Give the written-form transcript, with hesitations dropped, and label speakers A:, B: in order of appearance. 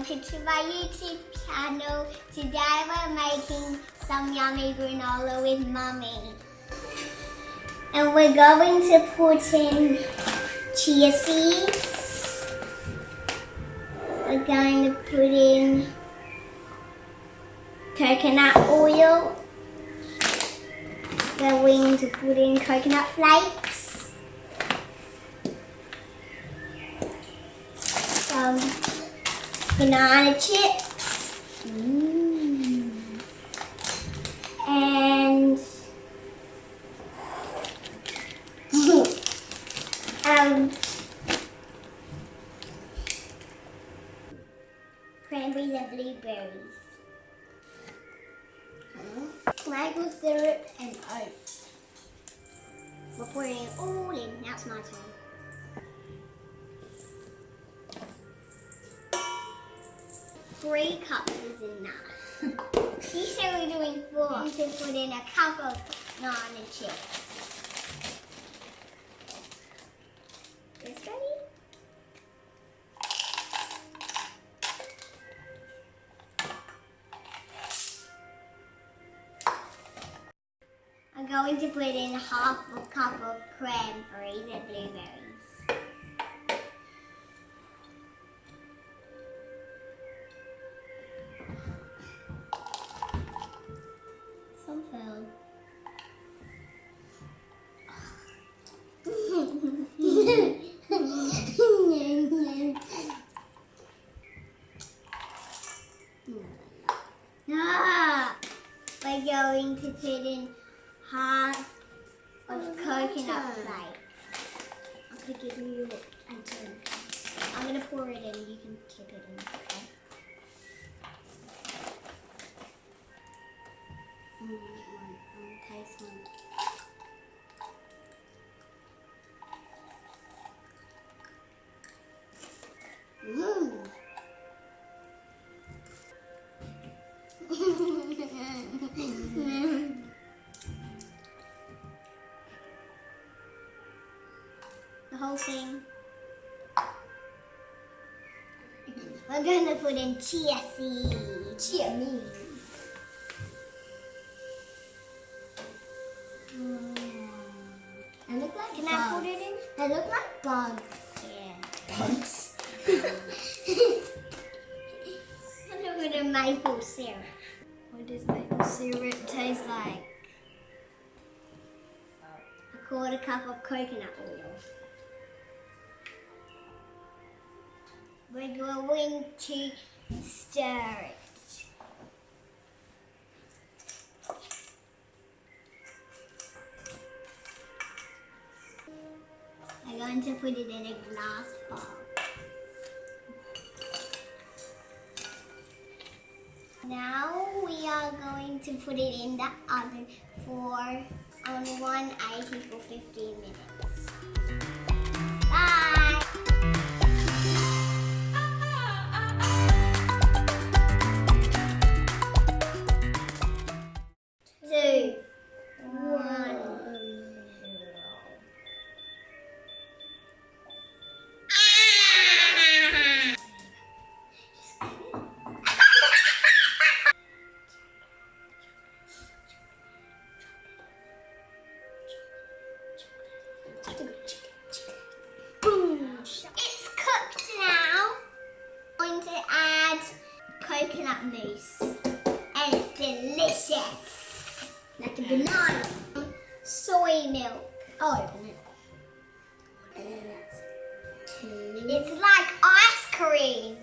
A: welcome to my YouTube channel. Today we're making some yummy granola with Mummy. And we're going to put in chia seeds. We're going to put in coconut oil. We're going to put in coconut flakes. Some banana chips. And cranberries and blueberries. Maple syrup and oats. We're pouring it all in. Now it's my turn. 3 cups is enough. You said we're doing 4. I'm going to put in a cup of banana chips. This ready? I'm going to put in half a cup of cranberries and blueberries. Some fell. We're going to put in half of coconut flakes. I'm going to give you a turn. I'm going to pour it in. You can tip it in. Okay? Taste one. The whole thing. We're going to put in chia seeds. Chia means. They look like Can bugs. I put it in? They look like bugs. Yeah. Bugs. I'm going to put in maple syrup. What does maple syrup taste like? A 1/4 cup of coconut oil. We're going to stir it. I'm going to put it in a glass bowl. Now we are going to put it in the oven on 180 for 15 minutes. Bye! 2, 1. Boom! It's cooked now. I'm going to add coconut mousse, and it's delicious, like a banana. Soy milk. Oh, open it. And then that's 2. It's like ice cream.